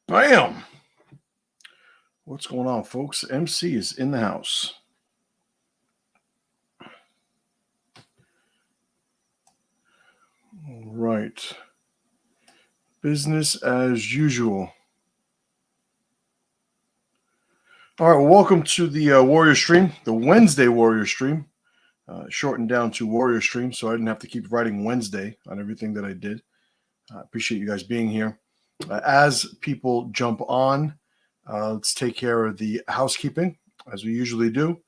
Bam! What's going on, folks? MC is in the house. All right. Business as usual. All right, well, welcome to the Warrior Stream, the Wednesday Warrior Stream. Shortened down to Warrior Stream, so I didn't have to keep writing Wednesday on everything that I did. I appreciate you guys being here. As people jump on, let's take care of the housekeeping, as we usually do.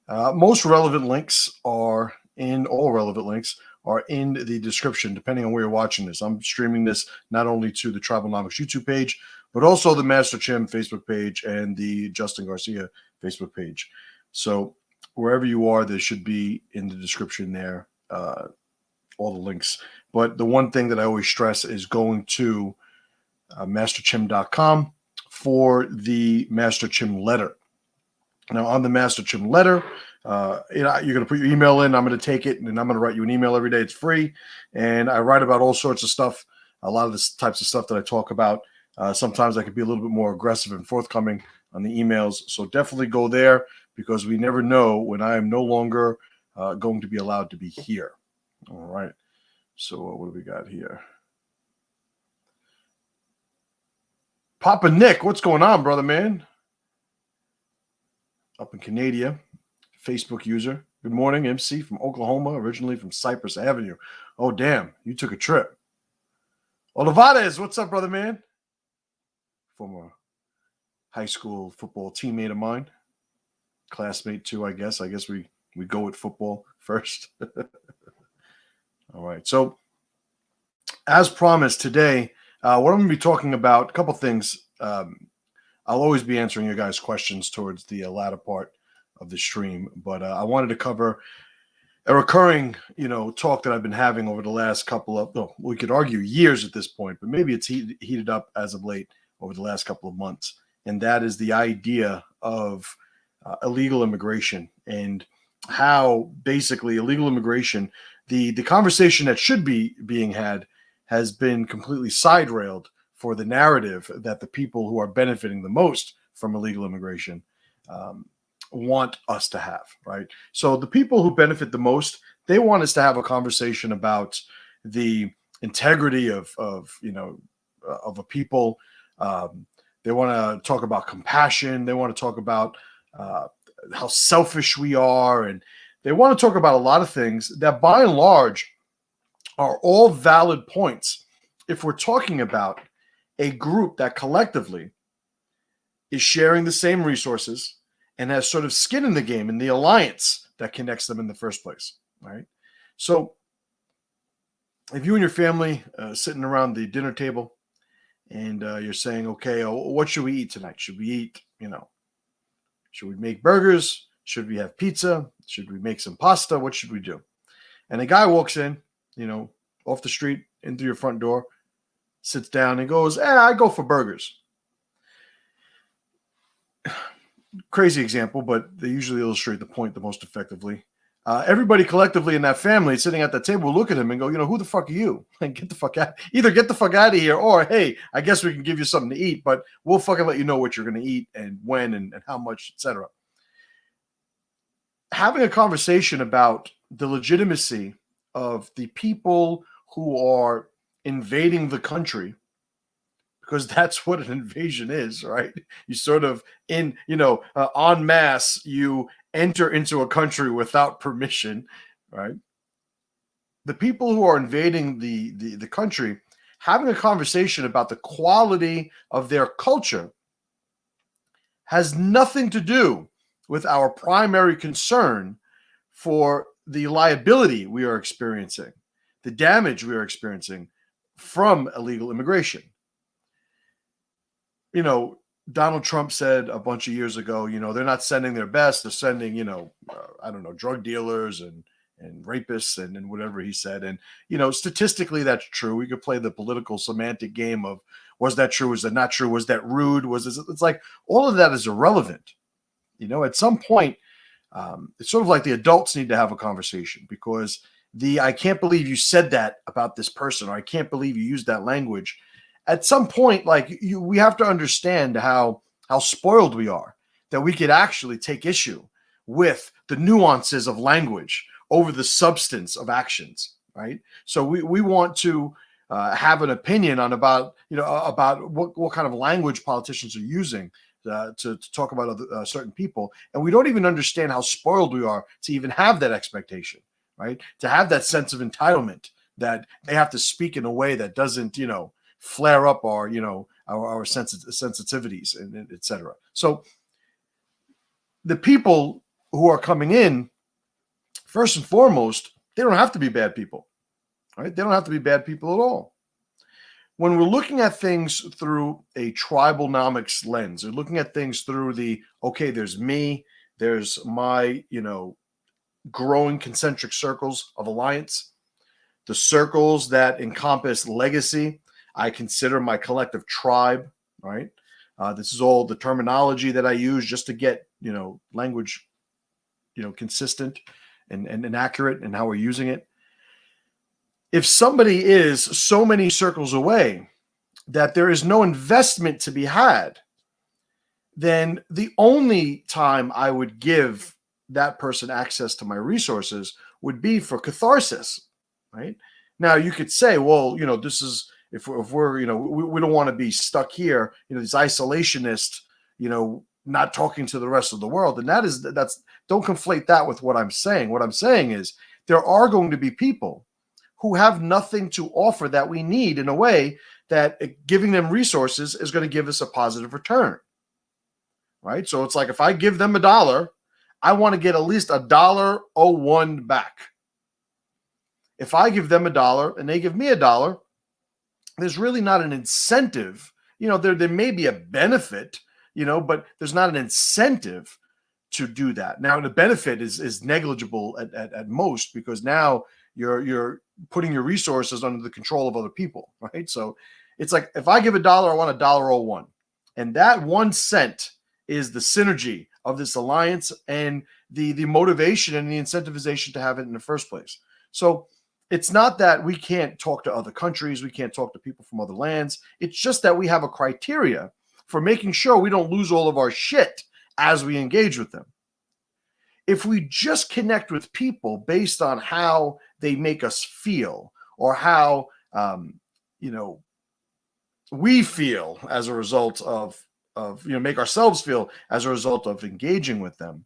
Most relevant links are in, all relevant links are in the description, depending on where you're watching this. I'm streaming this not only to the TRIBALNOMICS YouTube page, but also the Master Chim Facebook page and the Justin Garcia Facebook page. So wherever you are, there should be in the description there, all the links. But the one thing that I always stress is going to masterchim.com for the Master Chim letter. Now, on the Master Chim letter, you're going to put your email in. I'm going to take it, and I'm going to write you an email every day. It's free, and I write about all sorts of stuff, a lot of the types of stuff that I talk about. Sometimes I can be a little bit more aggressive and forthcoming on the emails, so definitely go there because we never know when I am no longer going to be allowed to be here. All right, so what do we got here? Papa Nick, what's going on, brother, man? Up in Canada, Facebook user. Good morning, MC from Oklahoma, originally from Cypress Avenue. Oh, damn, you took a trip. Olivares, what's up, brother, man? Former high school football teammate of mine. Classmate, too, I guess. I guess we go with football first. All right, so as promised today, what I'm going to be talking about, a couple things. I'll always be answering your guys' questions towards the latter part of the stream, but I wanted to cover a recurring, talk that I've been having over the last couple of, we could argue years at this point, but maybe it's heated up as of late over the last couple of months, and that is the idea of illegal immigration and how basically illegal immigration, the conversation that should be being had has been completely side railed for the narrative that the people who are benefiting the most from illegal immigration want us to have, right? So the people who benefit the most, they want us to have a conversation about the integrity of a people. They want to talk about compassion. They want to talk about how selfish we are. And they want to talk about a lot of things that by and large are all valid points if we're talking about a group that collectively is sharing the same resources and has sort of skin in the game in the alliance that connects them in the first place, right? So if you and your family sitting around the dinner table and you're saying, okay, what should we eat tonight? Should we eat, should we make burgers? Should we have pizza? Should we make some pasta? What should we do? And a guy walks in, off the street into your front door, sits down and goes, I go for burgers. Crazy example, but they usually illustrate the point the most effectively. Everybody collectively in that family sitting at the table will look at him and go, who the fuck are you? And get the fuck out. Either get the fuck out of here or, hey, I guess we can give you something to eat, but we'll fucking let you know what you're going to eat and when and how much, etc. Having a conversation about the legitimacy of the people who are invading the country, because that's what an invasion is, right? You sort of en masse, you enter into a country without permission, right? The people who are invading the country, having a conversation about the quality of their culture has nothing to do with our primary concern for the liability we are experiencing, the damage we are experiencing from illegal immigration. Donald Trump said a bunch of years ago, they're not sending their best. They're sending, drug dealers and rapists and whatever he said. And, statistically, that's true. We could play the political semantic game of, was that true? Was that not true? Was that rude? It's like all of that is irrelevant. At some point, it's sort of like the adults need to have a conversation because I can't believe you said that about this person, or I can't believe you used that language at some point, like we have to understand how spoiled we are, that we could actually take issue with the nuances of language over the substance of actions, right? So we want to have an opinion on about what kind of language politicians are using to talk about other, certain people, and we don't even understand how spoiled we are to even have that expectation, right? To have that sense of entitlement that they have to speak in a way that doesn't, flare up our, our sensitivities and et cetera. So the people who are coming in, first and foremost, they don't have to be bad people, right? They don't have to be bad people at all. When we're looking at things through a tribalnomics lens, or looking at things through there's me, there's my, growing concentric circles of alliance, the circles that encompass legacy, I consider my collective tribe, right? This is all the terminology that I use just to get, language, consistent and accurate in how we're using it. If somebody is so many circles away that there is no investment to be had, then the only time I would give that person access to my resources would be for catharsis, right? Now you could say, well, this is, if we're, we don't want to be stuck here, these isolationists, not talking to the rest of the world. And that's don't conflate that with what I'm saying. What I'm saying is there are going to be people who have nothing to offer that we need, in a way that giving them resources is going to give us a positive return, right? So it's like, if I give them $1, I want to get at least $1.01 back. If I give them $1 and they give me $1, there's really not an incentive. There may be a benefit, but there's not an incentive to do that. Now, the benefit is negligible at most, because now you're putting your resources under the control of other people, right? So it's like, if I give $1, I want $1.01, and that 1 cent is the synergy of this alliance and the motivation and the incentivization to have it in the first place. So it's not that we can't talk to other countries, we can't talk to people from other lands. It's just that we have a criteria for making sure we don't lose all of our shit as we engage with them. If we just connect with people based on how they make us feel, or how we feel as a result of make ourselves feel as a result of engaging with them,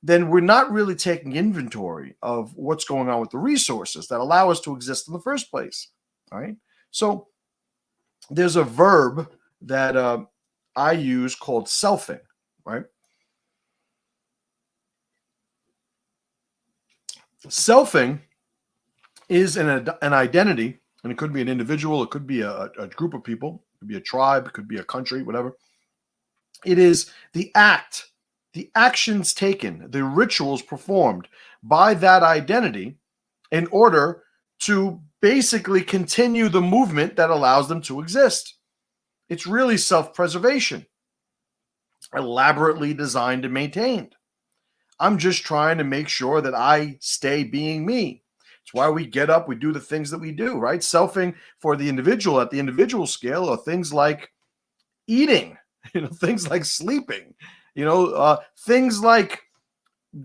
then we're not really taking inventory of what's going on with the resources that allow us to exist in the first place. All right. So there's a verb that I use called selfing, right? Selfing is an identity, and it could be an individual, it could be a group of people, it could be a tribe, it could be a country, whatever. It is the act, the actions taken, the rituals performed by that identity in order to basically continue the movement that allows them to exist. It's really self-preservation, elaborately designed and maintained. I'm just trying to make sure that I stay being me. It's why we get up, we do the things that we do, right? Selfing for the individual at the individual scale are things like eating, things like sleeping, things like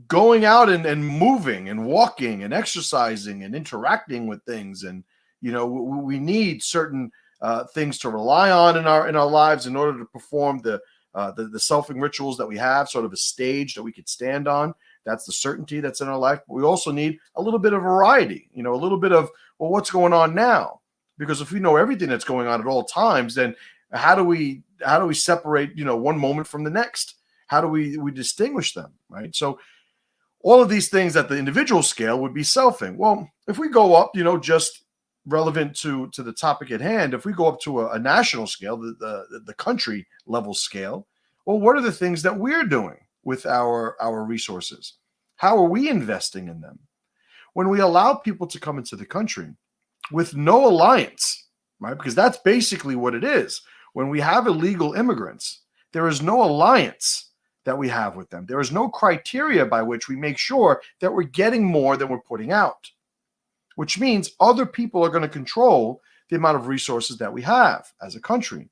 going out and moving and walking and exercising and interacting with things. And, we need certain things to rely on in our lives in order to perform the selfing rituals that we have, sort of a stage that we could stand on. That's the certainty that's in our life. But we also need a little bit of variety, a little bit of, well, what's going on now? Because if we know everything that's going on at all times, then how do we separate, one moment from the next? How do we distinguish them, right? So all of these things at the individual scale would be selfing. Well, if we go up, just relevant to the topic at hand, if we go up to a national scale, the country level scale, well, what are the things that we're doing with our resources? How are we investing in them? When we allow people to come into the country with no alliance, right? Because that's basically what it is. When we have illegal immigrants, there is no alliance that we have with them. There is no criteria by which we make sure that we're getting more than we're putting out, which means other people are going to control the amount of resources that we have as a country.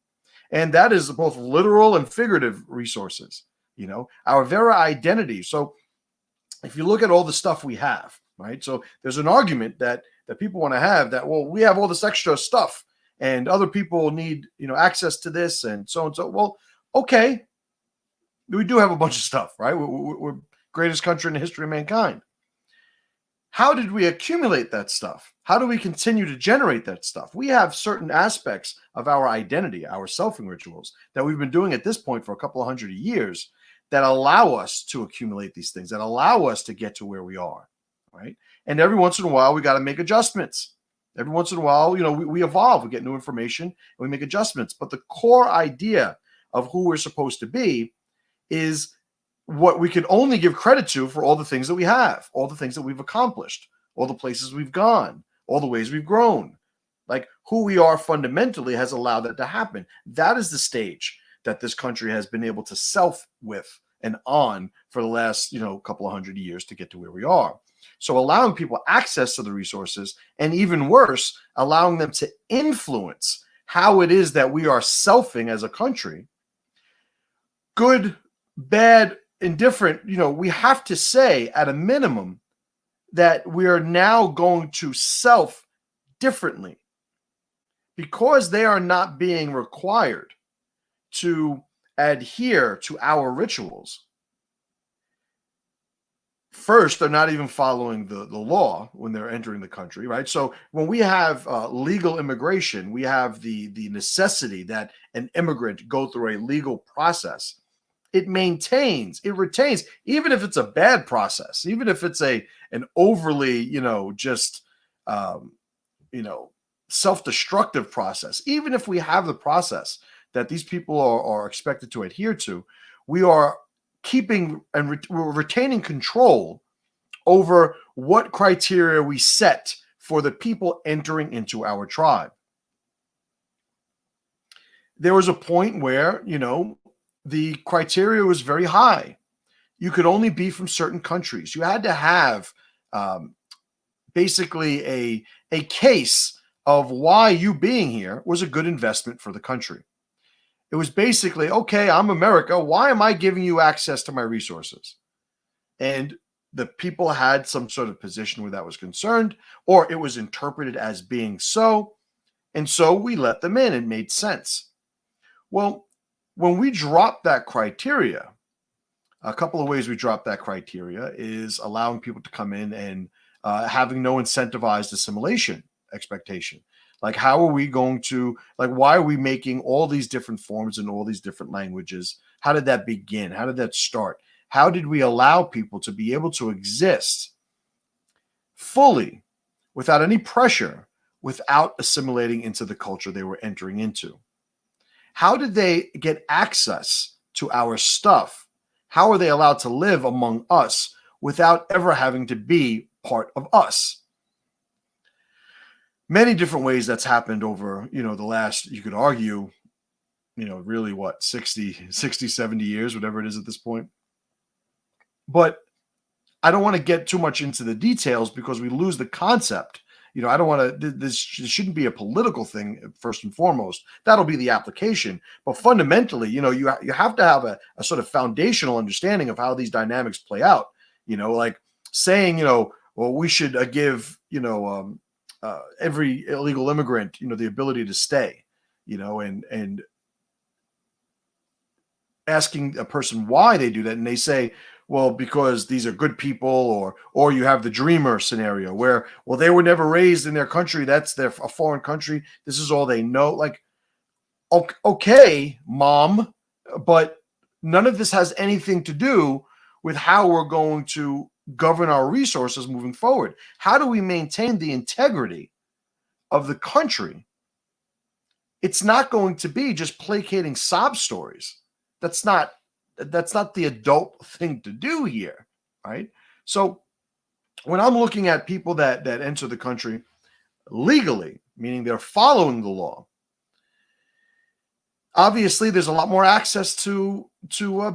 And that is both literal and figurative resources, our very identity. So if you look at all the stuff we have, right? So there's an argument that people want to have that, well, we have all this extra stuff and other people need, access to this and so and so. Well, okay, we do have a bunch of stuff, right? We're greatest country in the history of mankind. How did we accumulate that stuff? How do we continue to generate that stuff? We have certain aspects of our identity, our selfing rituals that we've been doing at this point for a couple of hundred years that allow us to accumulate these things, that allow us to get to where we are, right? And every once in a while, we got to make adjustments. Every once in a while, we evolve, we get new information, and we make adjustments. But the core idea of who we're supposed to be is what we can only give credit to for all the things that we have, all the things that we've accomplished, all the places we've gone, all the ways we've grown. Like who we are fundamentally has allowed that to happen. That is the stage that this country has been able to self with and on for the last, couple of hundred years to get to where we are. So allowing people access to the resources, and even worse, allowing them to influence how it is that we are selfing as a country, good, bad, indifferent, we have to say at a minimum that we are now going to self differently because they are not being required to adhere to our rituals. First, they're not even following the law when they're entering the country, right? So when we have legal immigration, we have the necessity that an immigrant go through a legal process. It retains, even if it's a bad process, even if it's an overly, self-destructive process, even if we have the process that these people are expected to adhere to, we are keeping and we're retaining control over what criteria we set for the people entering into our tribe. There was a point where, the criteria was very high. You could only be from certain countries. You had to have basically a case of why you being here was a good investment for the country. It was basically, okay, I'm America. Why am I giving you access to my resources? And the people had some sort of position where that was concerned, or it was interpreted as being so. And so we let them in. It made sense. Well, when we drop that criteria, a couple of ways we drop that criteria is allowing people to come in and having no incentivized assimilation expectation. Like, how are we going to, why are we making all these different forms in all these different languages? How did that begin? How did that start? How did we allow people to be able to exist fully without any pressure, without assimilating into the culture they were entering into? How did they get access to our stuff? How are they allowed to live among us without ever having to be part of us? Many different ways that's happened over, the last, you could argue, really 60, 70 years, whatever it is at this point. But I don't want to get too much into the details because we lose the concept. I don't want to, this shouldn't be a political thing first and foremost. That'll be the application. But fundamentally, you have to have a sort of foundational understanding of how these dynamics play out. Like saying, well, we should give, every illegal immigrant, the ability to stay, and asking a person why they do that. And they say, well, because these are good people, or you have the dreamer scenario where, well, they were never raised in their country. That's a foreign country. This is all they know. Like, okay, mom, but none of this has anything to do with how we're going to govern our resources moving forward. How do we maintain the integrity of the country? It's not going to be just placating sob stories. That's not the adult thing to do here, right? So when I'm looking at people that enter the country legally, meaning they're following the law, obviously there's a lot more access to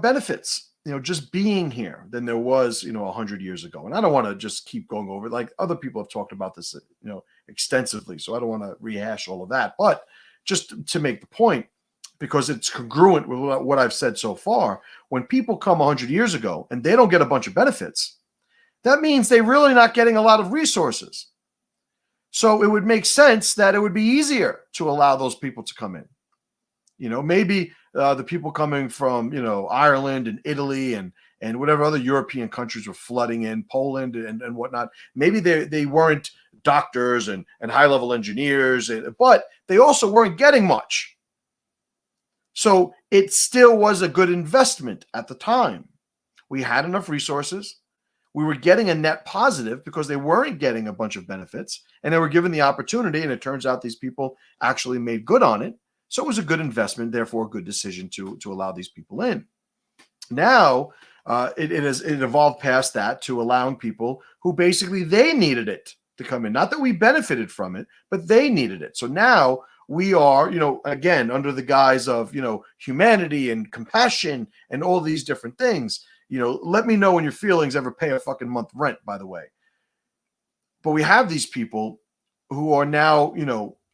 benefits, just being here than there was, 100 years ago. And I don't want to just keep going over it. Like other people have talked about this, extensively, so I don't want to rehash all of that. But just to make the point, because it's congruent with what I've said so far, when people come 100 years ago and they don't get a bunch of benefits, that means they're really not getting a lot of resources. So it would make sense that it would be easier to allow those people to come in. Maybe the people coming from, Ireland and Italy and whatever other European countries were flooding in, Poland and whatnot. Maybe they weren't doctors and high-level engineers, but they also weren't getting much. So it still was a good investment at the time. We had enough resources. We were getting a net positive because they weren't getting a bunch of benefits, and they were given the opportunity, and it turns out these people actually made good on it. So it was a good investment, therefore a good decision to allow these people in. Now, it evolved past that to allowing people who basically they needed it to come in. Not that we benefited from it, but they needed it. So now we are, again, under the guise of, humanity and compassion and all these different things. Let me know when your feelings ever pay a fucking month rent, by the way. But we have these people who are now,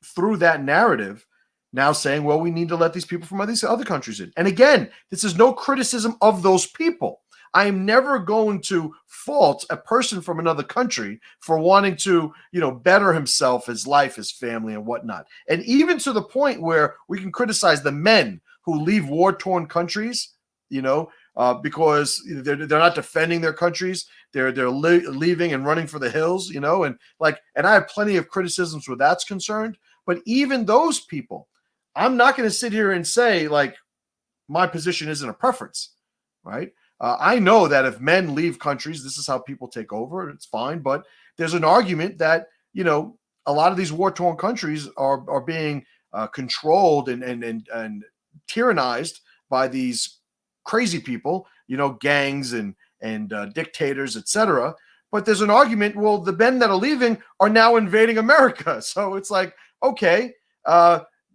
through that narrative, now saying, well, we need to let these people from these other countries in. And again, this is no criticism of those people. I am never going to fault a person from another country for wanting to, better himself, his life, his family, and whatnot. And even to the point where we can criticize the men who leave war-torn countries, because they're not defending their countries. They're leaving and running for the hills, and I have plenty of criticisms where that's concerned. But even those people, I'm not going to sit here and say like my position isn't a preference, right? I know that if men leave countries, this is how people take over. It's fine, but there's an argument that a lot of these war-torn countries are being controlled and tyrannized by these crazy people, gangs and dictators, etc. But there's an argument. Well, the men that are leaving are now invading America, so it's like, okay,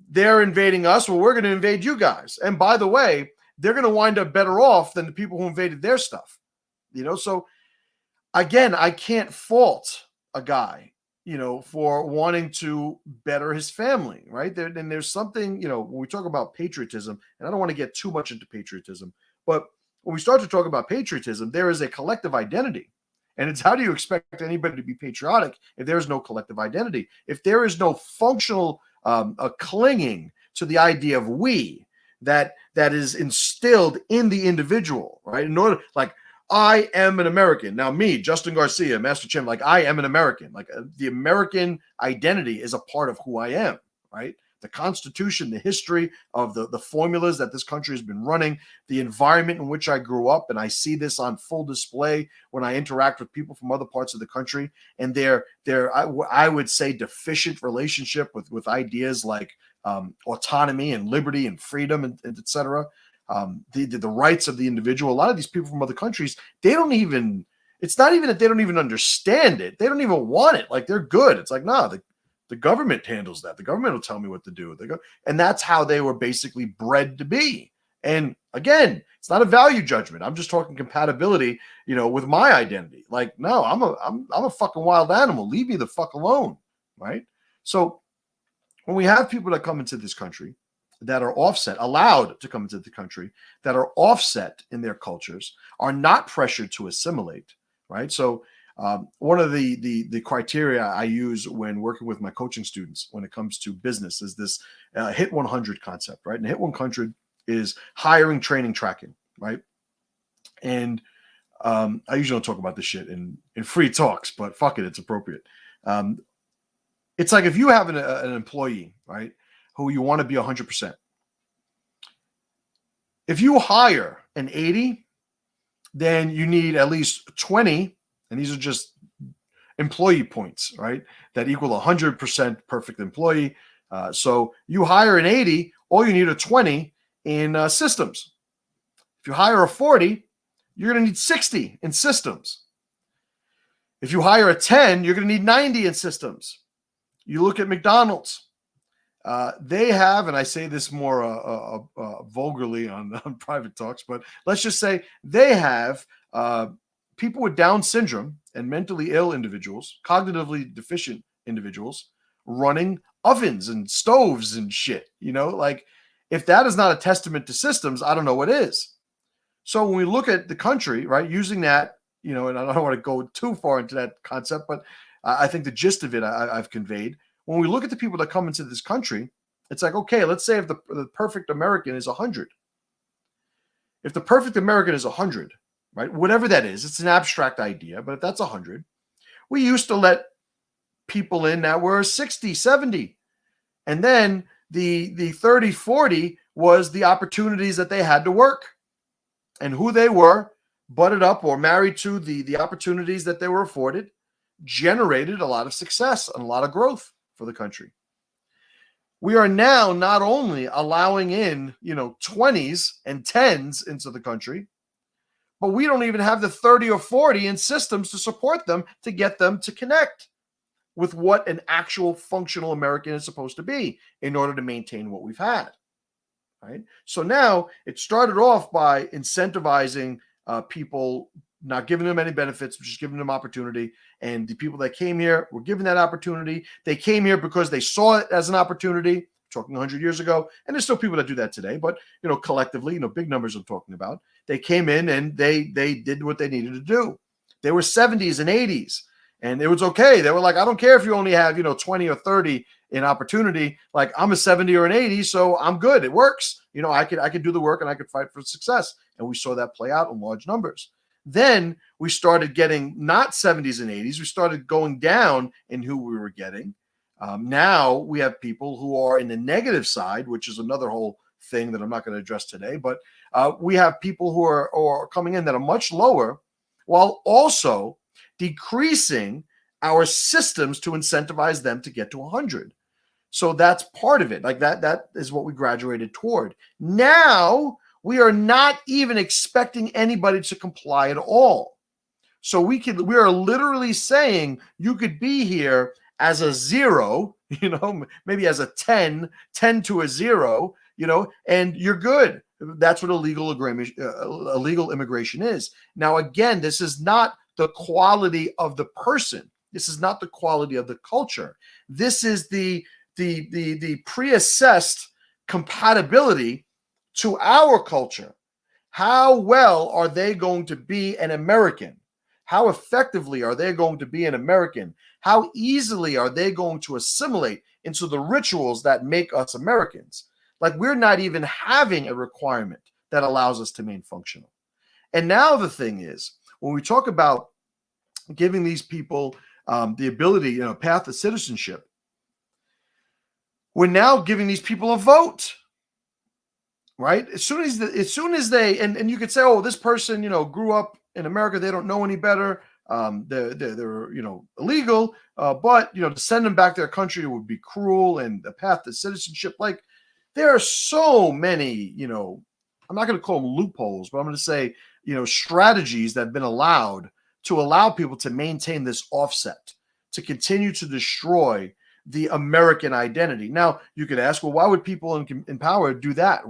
they're invading us. Well, we're going to invade you guys, and by the way, they're going to wind up better off than the people who invaded their stuff. So again, I can't fault a guy, for wanting to better his family, right? Then there's something, when we talk about patriotism, and I don't want to get too much into patriotism, but when we start to talk about patriotism, there is a collective identity. And it's how do you expect anybody to be patriotic if there's no collective identity? If there is no functional clinging to the idea of we, that is instilled in the individual, right? In order, like, I am an American. Now, me, Justin Garcia, Master Chim, like, I am an American. Like, the American identity is a part of who I am, right? The Constitution, the history of the formulas that this country has been running, the environment in which I grew up, and I see this on full display when I interact with people from other parts of the country, and their I would say deficient relationship with ideas like autonomy and liberty and freedom and et cetera. The rights of the individual. A lot of these people from other countries, it's not even that they don't even understand it. They don't even want it. Like, they're good. It's like, nah, the government handles that. The government will tell me what to do. And that's how they were basically bred to be. And again, it's not a value judgment. I'm just talking compatibility, with my identity. Like, no, I'm a fucking wild animal. Leave me the fuck alone, right? So when we have people that come into this country that are offset, allowed to come into the country, that are offset in their cultures, are not pressured to assimilate, right? So one of the criteria I use when working with my coaching students when it comes to business is this HIT 100 concept, right? And HIT 100 is hiring, training, tracking, right? And I usually don't talk about this shit in free talks, but fuck it, it's appropriate. It's like if you have an employee, right, who you want to be 100%. If you hire an 80, then you need at least 20, and these are just employee points, right, that equal 100% perfect employee. So you hire an 80, all you need are 20 in systems. If you hire a 40, you're going to need 60 in systems. If you hire a 10, you're going to need 90 in systems. You look at McDonald's. They have, and I say this more vulgarly on private talks, but let's just say they have people with Down syndrome and mentally ill individuals, cognitively deficient individuals, running ovens and stoves and shit. Like if that is not a testament to systems, I don't know what is. So when we look at the country, right, using that, and I don't want to go too far into that concept, but I think the gist of it I've conveyed. When we look at the people that come into this country, it's like, okay, let's say if the perfect American is 100. If the perfect American is 100, right, whatever that is, it's an abstract idea, but if that's 100, we used to let people in that were 60, 70. And then the 30, 40 was the opportunities that they had to work. And who they were, butted up or married to the opportunities that they were afforded, generated a lot of success and a lot of growth for the country. We are now not only allowing in, 20s and 10s into the country, but we don't even have the 30 or 40 in systems to support them to get them to connect with what an actual functional American is supposed to be in order to maintain what we've had. Right? So now it started off by incentivizing people, not giving them any benefits, just giving them opportunity. And the people that came here were given that opportunity. They came here because they saw it as an opportunity, talking 100 years ago. And there's still people that do that today, but collectively, big numbers I'm talking about. They came in and they did what they needed to do. They were 70s and 80s. And it was okay. They were like, I don't care if you only have, 20 or 30 in opportunity. Like I'm a 70 or an 80, so I'm good. It works. I could do the work and I could fight for success. And we saw that play out in large numbers. Then we started getting not 70s and 80s. We started going down in who we were getting. Now we have people who are in the negative side, which is another whole thing that I'm not going to address today. But we have people who are coming in that are much lower, while also decreasing our systems to incentivize them to get to 100. So that's part of it. Like that is what we graduated toward. Now we are not even expecting anybody to comply at all. So we are literally saying you could be here as a 0, maybe as a 10 to a 0, and you're good. That's what illegal immigration is. Now, again, this is not the quality of the person. This is not the quality of the culture. This is the pre-assessed compatibility to our culture. How well are they going to be an American? How effectively are they going to be an American? How easily are they going to assimilate into the rituals that make us Americans? Like we're not even having a requirement that allows us to remain functional. And now the thing is, when we talk about giving these people the ability, path to citizenship, we're now giving these people a vote, right? As soon as they, and you could say, oh, this person, grew up in America, they don't know any better. They're illegal, but to send them back to their country would be cruel, and the path to citizenship, like there are so many, I'm not going to call them loopholes, but I'm going to say, strategies that have been allowed to allow people to maintain this offset, to continue to destroy the American identity. Now, you could ask, well, why would people in power do that?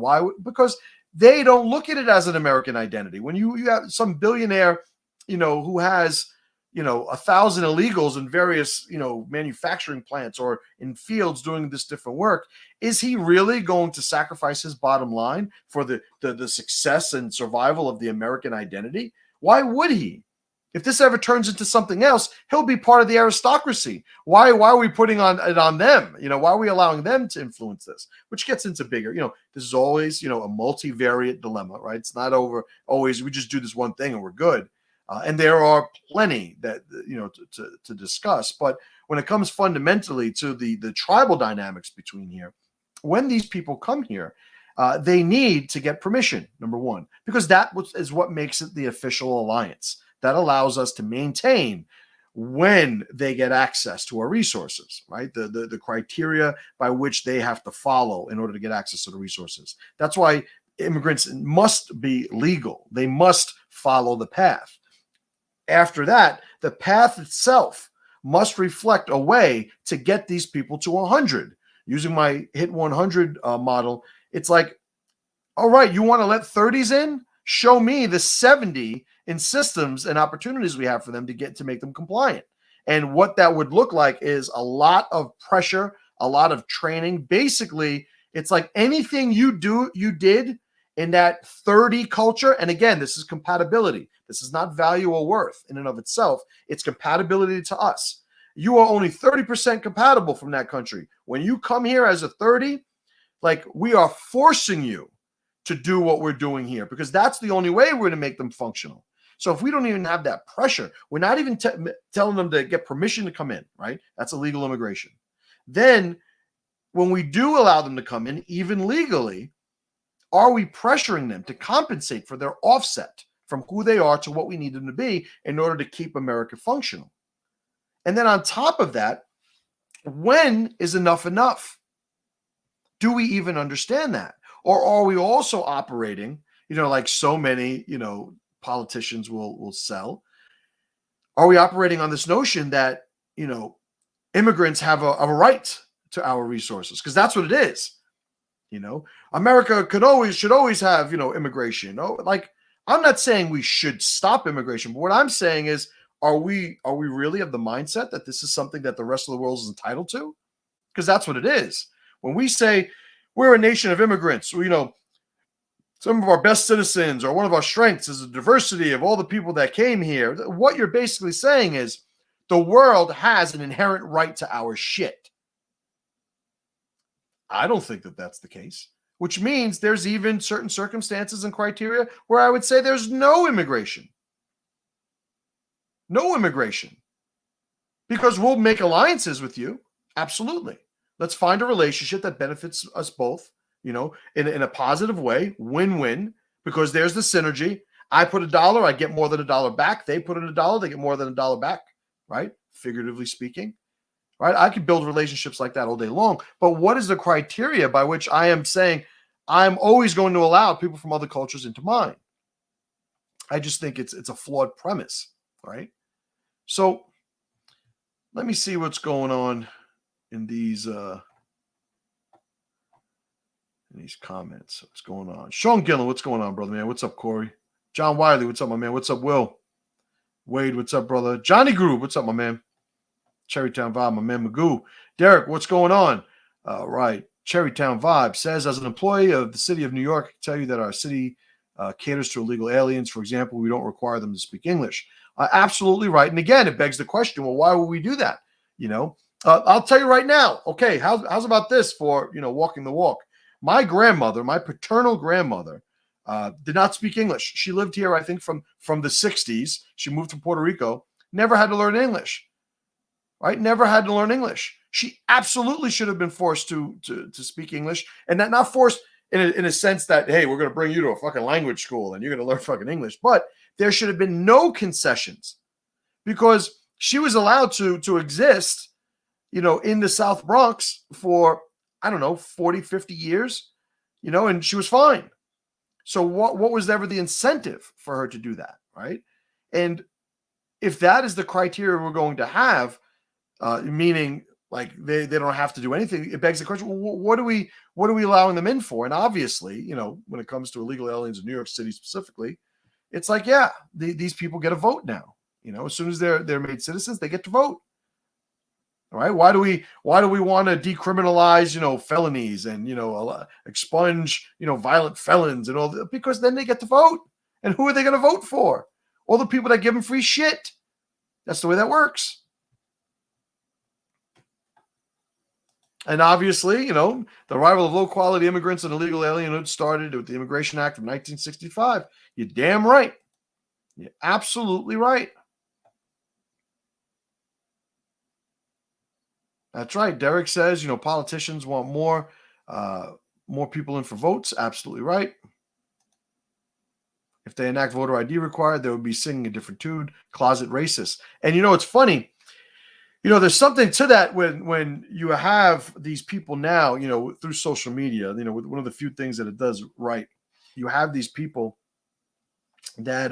Because they don't look at it as an American identity. When you have some billionaire, who has, 1,000 illegals in various, manufacturing plants or in fields doing this different work, is he really going to sacrifice his bottom line for the success and survival of the American identity? Why would he? If this ever turns into something else, he'll be part of the aristocracy. Why are we putting it on them? Why are we allowing them to influence this? Which gets into bigger, this is always, a multivariate dilemma, right? It's not always we just do this one thing and we're good. And there are plenty that, to discuss. But when it comes fundamentally to the tribal dynamics between here, when these people come here, they need to get permission, number one, because that is what makes it the official alliance. That allows us to maintain when they get access to our resources, right? The criteria by which they have to follow in order to get access to the resources. That's why immigrants must be legal. They must follow the path. After that, the path itself must reflect a way to get these people to 100. Using my Hit 100 model, it's like, all right, you want to let 30s in? Show me the 70 in systems and opportunities we have for them to make them compliant. And what that would look like is a lot of pressure, a lot of training. Basically, it's like anything you did in that 30 culture. And again, this is compatibility. This is not value or worth in and of itself. It's compatibility to us. You are only 30% compatible from that country. When you come here as a 30, like we are forcing you to do what we're doing here because that's the only way we're going to make them functional. So if we don't even have that pressure, we're not even telling them to get permission to come in, right? That's illegal immigration. Then when we do allow them to come in, even legally, are we pressuring them to compensate for their offset from who they are to what we need them to be in order to keep America functional? And then on top of that, when is enough enough? Do we even understand that? Or are we also operating, like so many, politicians will sell? Are we operating on this notion that, immigrants have a right to our resources? Because that's what it is. America should always have, immigration. Like, I'm not saying we should stop immigration, but what I'm saying is, are we really of the mindset that this is something that the rest of the world is entitled to? Because that's what it is. When we say we're a nation of immigrants, some of our best citizens or one of our strengths is the diversity of all the people that came here. What you're basically saying is the world has an inherent right to our shit. I don't think that that's the case, which means there's even certain circumstances and criteria where I would say there's no immigration. No immigration. Because we'll make alliances with you. Absolutely. Let's find a relationship that benefits us both, in a positive way, win-win, because there's the synergy. I put $1, I get more than $1 back. They put in $1, they get more than $1 back, right? Figuratively speaking, right? I could build relationships like that all day long. But what is the criteria by which I am saying I'm always going to allow people from other cultures into mine? I just think it's a flawed premise, right? So let me see what's going on in these comments. What's going on? Sean Gillen, what's going on, brother, man? What's up, Corey? John Wiley, what's up, my man? What's up, Will? Wade, what's up, brother? Johnny Groove, what's up, my man? Cherrytown Vibe, my man Magoo. Derek, what's going on? Right. Cherrytown Vibe says, as an employee of the city of New York, I can tell you that our city caters to illegal aliens. For example, we don't require them to speak English. Absolutely right. And again, it begs the question, well, why would we do that? I'll tell you right now. Okay, how's about this for, walking the walk? My grandmother, my paternal grandmother, did not speak English. She lived here, I think, from the 60s. She moved to Puerto Rico. Never had to learn English, right? Never had to learn English. She absolutely should have been forced to speak English, and that not forced in a sense that, hey, we're going to bring you to a fucking language school and you're going to learn fucking English. But there should have been no concessions because she was allowed to exist, in the South Bronx for, I don't know, 40, 50 years, and she was fine. So what was ever the incentive for her to do that, right? And if that is the criteria we're going to have, meaning like they don't have to do anything, it begs the question, well, what are we allowing them in for? And obviously, when it comes to illegal aliens in New York City specifically, it's like, yeah, these people get a vote now. As soon as they're made citizens, they get to vote. All right. Why do we want to decriminalize, felonies and, expunge, violent felons and all that? Because then they get to vote. And who are they going to vote for? All the people that give them free shit. That's the way that works. And obviously, the arrival of low-quality immigrants and illegal alienhood started with the Immigration Act of 1965. You're damn right. You're absolutely right. That's right. Derek says, politicians want more people in for votes. Absolutely right. If they enact voter ID required, they would be singing a different tune. Closet racist. And it's funny. There's something to that when you have these people now, through social media, one of the few things that it does right. You have these people that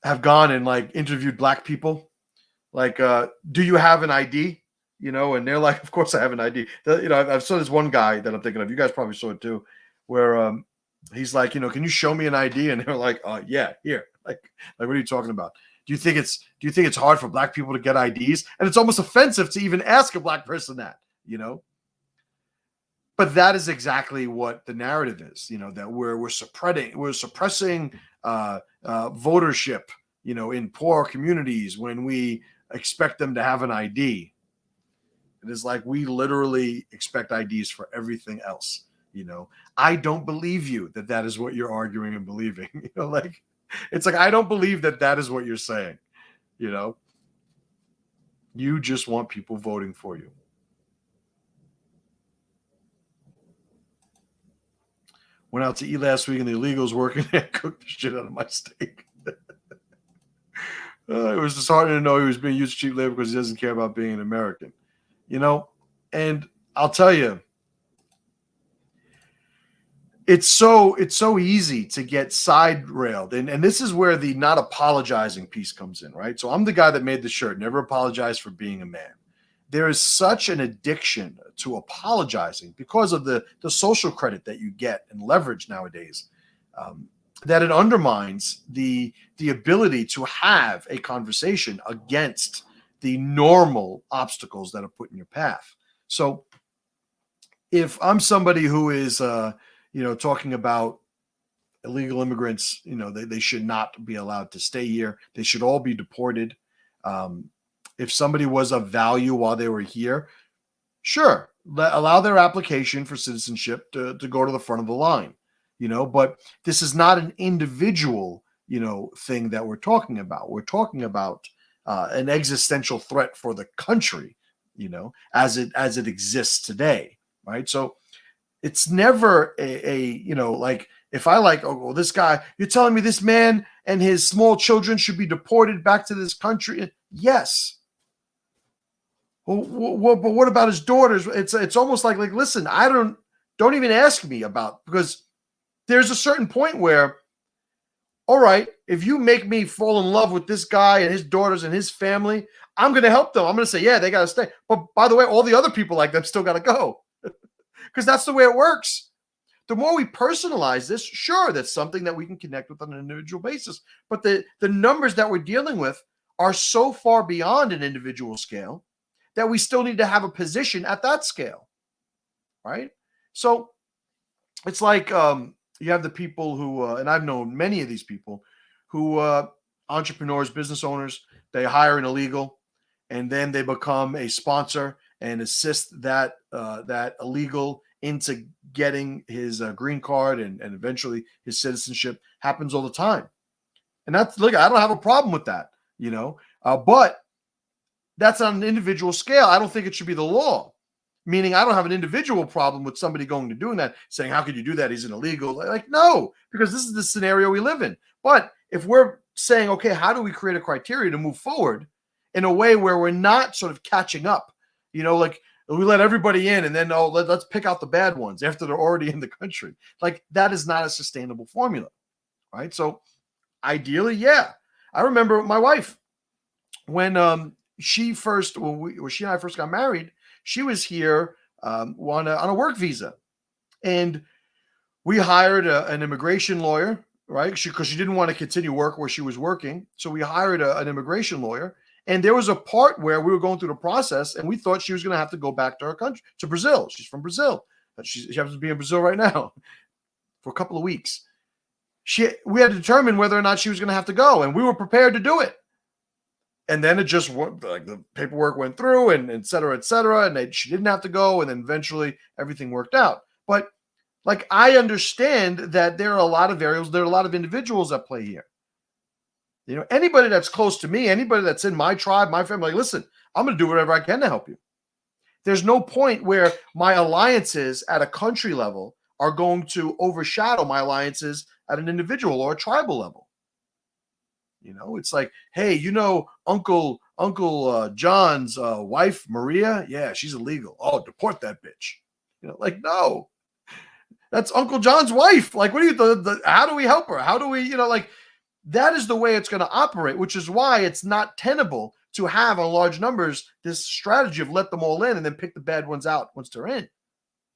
have gone and like interviewed black people. Like, do you have an ID? And they're like, of course I have an ID. I've saw this one guy that I'm thinking of. You guys probably saw it too, where he's like, can you show me an ID? And they're like, yeah, here. Like, what are you talking about? Do you think it's hard for black people to get IDs? And it's almost offensive to even ask a black person that, But that is exactly what the narrative is, that we're suppressing votership, in poor communities when we expect them to have an ID. It is like we literally expect IDs for everything else. I don't believe you that is what you're arguing and believing. It's like I don't believe that is what you're saying. You just want people voting for you. Went out to eat last week and the illegals working there cooked the shit out of my steak. It was disheartening to know he was being used cheap labor because he doesn't care about being an American. And I'll tell you, it's so easy to get side railed. And this is where the not apologizing piece comes in, right? So I'm the guy that made the shirt, never apologize for being a man. There is such an addiction to apologizing because of the social credit that you get and leverage nowadays, that it undermines the ability to have a conversation against the normal obstacles that are put in your path. So if I'm somebody who is, talking about illegal immigrants, they should not be allowed to stay here. They should all be deported. If somebody was of value while they were here, sure, allow their application for citizenship to go to the front of the line, but this is not an individual, thing that we're talking about. We're talking about an existential threat for the country, as it exists today, right? So it's never like if I this guy, you're telling me this man and his small children should be deported back to this country? Yes. Well, but what about his daughters? It's almost like listen, don't even ask me about, because there's a certain point where, all right, if you make me fall in love with this guy and his daughters and his family, I'm going to help them. I'm going to say, yeah, they got to stay. But by the way, all the other people like them still got to go, because that's the way it works. The more we personalize this, sure, that's something that we can connect with on an individual basis. But the numbers that we're dealing with are so far beyond an individual scale that we still need to have a position at that scale, right? So it's like you have the people who, and I've known many of these people who, entrepreneurs, business owners, they hire an illegal, and then they become a sponsor and assist that illegal into getting his green card and eventually his citizenship. Happens all the time. And I don't have a problem with that, but that's on an individual scale. I don't think it should be the law. Meaning I don't have an individual problem with somebody going to doing that, saying, how could you do that? He's an illegal. No, because this is the scenario we live in. But if we're saying, okay, how do we create a criteria to move forward in a way where we're not sort of catching up, like we let everybody in and then, let's pick out the bad ones after they're already in the country. That is not a sustainable formula, right? So ideally, yeah. I remember my wife, when she and I first got married, she was here on a work visa, and we hired an immigration lawyer, right? Because she didn't want to continue work where she was working, so we hired an immigration lawyer. And there was a part where we were going through the process, and we thought she was going to have to go back to her country, to Brazil. She's from Brazil. She happens to be in Brazil right now for a couple of weeks. We had to determine whether or not she was going to have to go, and we were prepared to do it. And then it just the paperwork went through and et cetera, and she didn't have to go. And then eventually everything worked out. But I understand that there are a lot of variables. There are a lot of individuals at play here. Anybody that's close to me, anybody that's in my tribe, my family, listen, I'm going to do whatever I can to help you. There's no point where my alliances at a country level are going to overshadow my alliances at an individual or a tribal level. It's like, hey, Uncle John's wife, Maria, yeah, she's illegal. Oh, deport that bitch. No, that's Uncle John's wife. What do you, how do we help her? How do we, that is the way it's going to operate, which is why it's not tenable to have on large numbers this strategy of let them all in and then pick the bad ones out once they're in.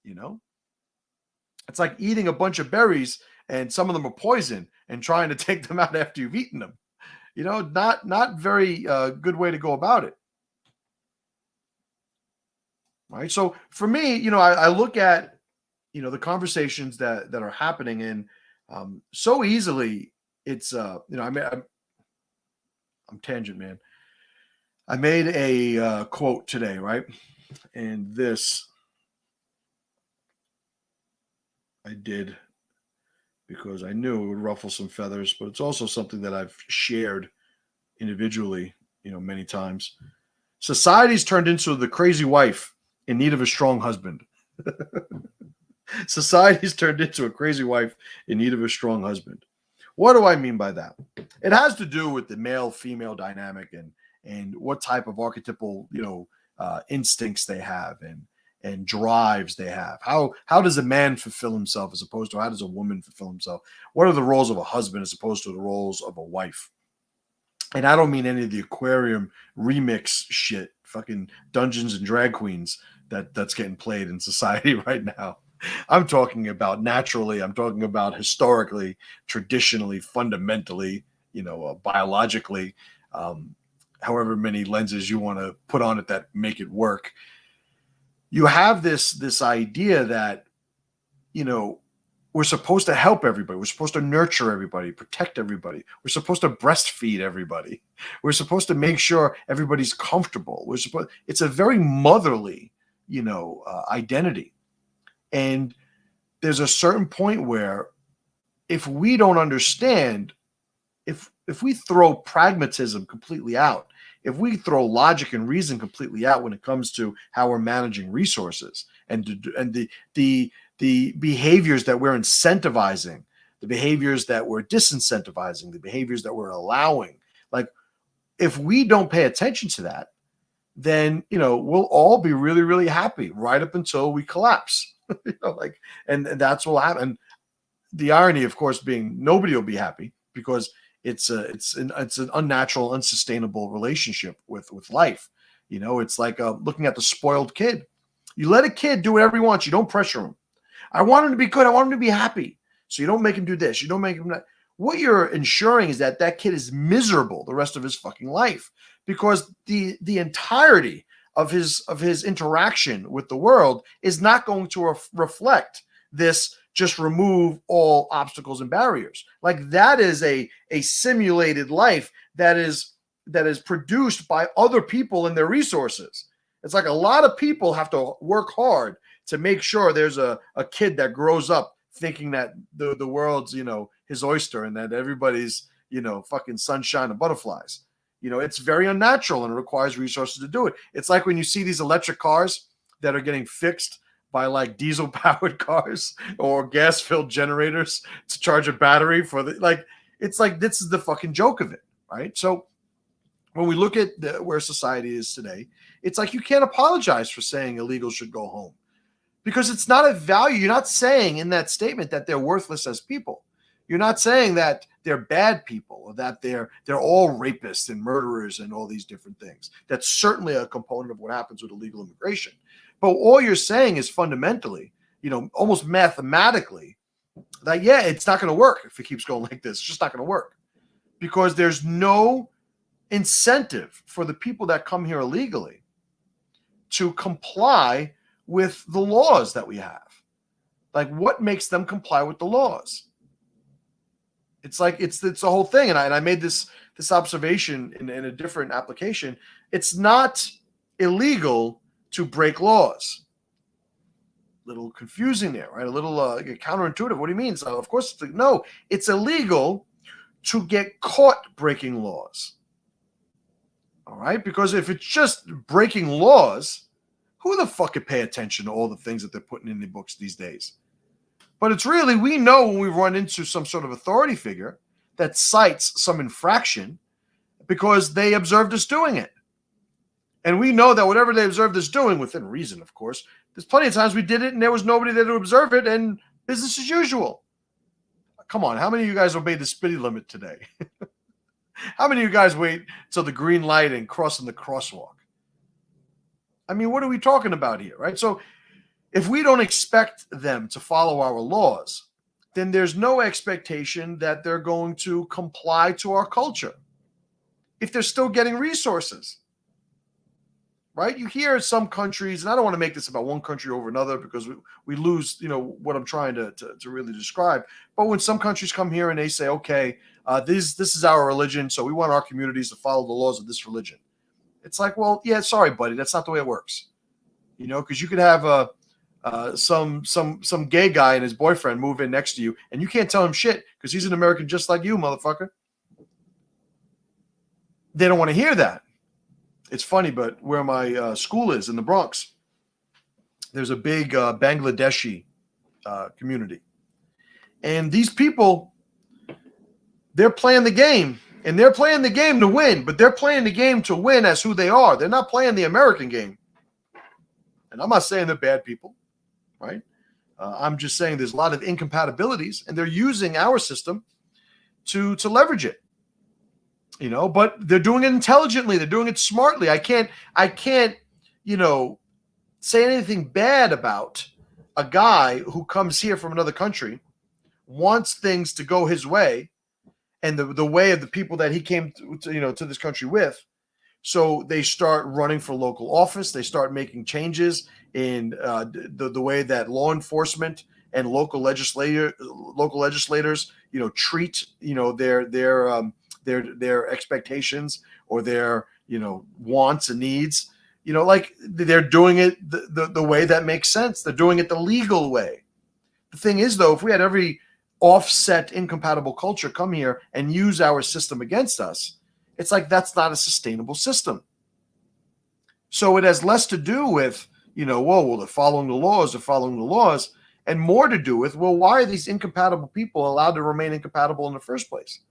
It's like eating a bunch of berries and some of them are poison and trying to take them out after you've eaten them. Not very good way to go about it. Right. So for me, I look at, the conversations that are happening, and so easily it's, I'm tangent, man. I made a quote today, right? And this I did because I knew it would ruffle some feathers, but it's also something that I've shared individually, many times. Society's turned into the crazy wife in need of a strong husband. Society's turned into a crazy wife in need of a strong husband. What do I mean by that? It has to do with the male-female dynamic, and what type of archetypal, instincts they have, and drives they have. How does a man fulfill himself as opposed to how does a woman fulfill himself? What are the roles of a husband as opposed to the roles of a wife? And I don't mean any of the aquarium remix shit, fucking Dungeons and Drag Queens that's getting played in society right now. I'm talking about naturally. I'm talking about historically, traditionally, fundamentally, biologically, however many lenses you want to put on it that make it work. You have this idea that, we're supposed to help everybody. We're supposed to nurture everybody, protect everybody. We're supposed to breastfeed everybody. We're supposed to make sure everybody's comfortable. It's a very motherly, identity. And there's a certain point where if we don't understand, if we throw pragmatism completely out, if we throw logic and reason completely out when it comes to how we're managing resources, and the behaviors that we're incentivizing, the behaviors that we're disincentivizing, the behaviors that we're allowing, like, if we don't pay attention to that, then we'll all be really, really happy right up until we collapse. And that's what will happen. And the irony, of course, being nobody will be happy because it's an unnatural, unsustainable relationship with life. It's like looking at the spoiled kid. You let a kid do whatever he wants. You don't pressure him. I want him to be good. I want him to be happy. So you don't make him do this. You don't make him that. What you're ensuring is that kid is miserable the rest of his fucking life, because the entirety of his interaction with the world is not going to reflect this. Just remove all obstacles and barriers. Like, that is a simulated life that is produced by other people and their resources. It's like a lot of people have to work hard to make sure there's a kid that grows up thinking that the world's, his oyster, and that everybody's, fucking sunshine and butterflies. It's very unnatural and it requires resources to do it. It's like when you see these electric cars that are getting fixed by like diesel powered cars or gas filled generators to charge a battery for it's like, this is the fucking joke of it. Right. So when we look at where society is today, it's like, you can't apologize for saying illegals should go home, because it's not a value. You're not saying in that statement that they're worthless as people. You're not saying that they're bad people, or that they're all rapists and murderers and all these different things. That's certainly a component of what happens with illegal immigration. But all you're saying is fundamentally, almost mathematically, that, yeah, it's not going to work if it keeps going like this. It's just not going to work, because there's no incentive for the people that come here illegally to comply with the laws that we have. Like, what makes them comply with the laws? It's like, it's the whole thing. And I made this observation in a different application. It's not illegal to break laws. A little confusing there, right? A little counterintuitive. What do you mean? So, of course, no, it's illegal to get caught breaking laws. All right? Because if it's just breaking laws, who the fuck could pay attention to all the things that they're putting in the books these days? But it's really, we know when we run into some sort of authority figure that cites some infraction because they observed us doing it. And we know that whatever they observed us doing, within reason, of course, there's plenty of times we did it and there was nobody there to observe it, and business as usual. Come on, how many of you guys obeyed the speed limit today? How many of you guys wait till the green light and crossing the crosswalk? I mean, what are we talking about here, right? So if we don't expect them to follow our laws, then there's no expectation that they're going to comply to our culture. if they're still getting resources? Right? You hear some countries, and I don't want to make this about one country over another because we lose, what I'm trying to really describe. But when some countries come here and they say, okay, this is our religion, so we want our communities to follow the laws of this religion. It's like, well, yeah, sorry, buddy, that's not the way it works. Because you could have some gay guy and his boyfriend move in next to you, and you can't tell him shit because he's an American just like you, motherfucker. They don't want to hear that. It's funny, but where my school is in the Bronx, there's a big Bangladeshi community. And these people, they're playing the game. And they're playing the game to win, but they're playing the game to win as who they are. They're not playing the American game. And I'm not saying they're bad people, right? I'm just saying there's a lot of incompatibilities, and they're using our system to leverage it. But they're doing it intelligently. They're doing it smartly. I can't, say anything bad about a guy who comes here from another country, wants things to go his way, and the way of the people that he came to this country with. So they start running for local office. They start making changes in the way that law enforcement and local legislators, treat their expectations or their wants and needs. Like they're doing it the way that makes sense. They're doing it the legal way. The thing is, though, if we had every offset incompatible culture come here and use our system against us, it's like that's not a sustainable system. So it has less to do with, well, they're following the laws, and more to do with, well, why are these incompatible people allowed to remain incompatible in the first place?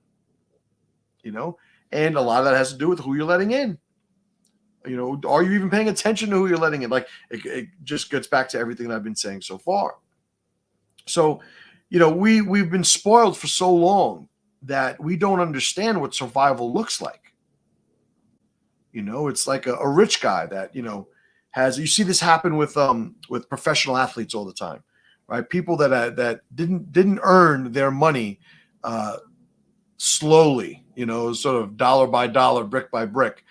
And a lot of that has to do with who you're letting in. Are you even paying attention to who you're letting in? Like, it just gets back to everything that I've been saying so far. So, we've been spoiled for so long that we don't understand what survival looks like. It's like a rich guy that, you see this happen with professional athletes all the time, right? People that didn't earn their money slowly, sort of dollar by dollar, brick by brick.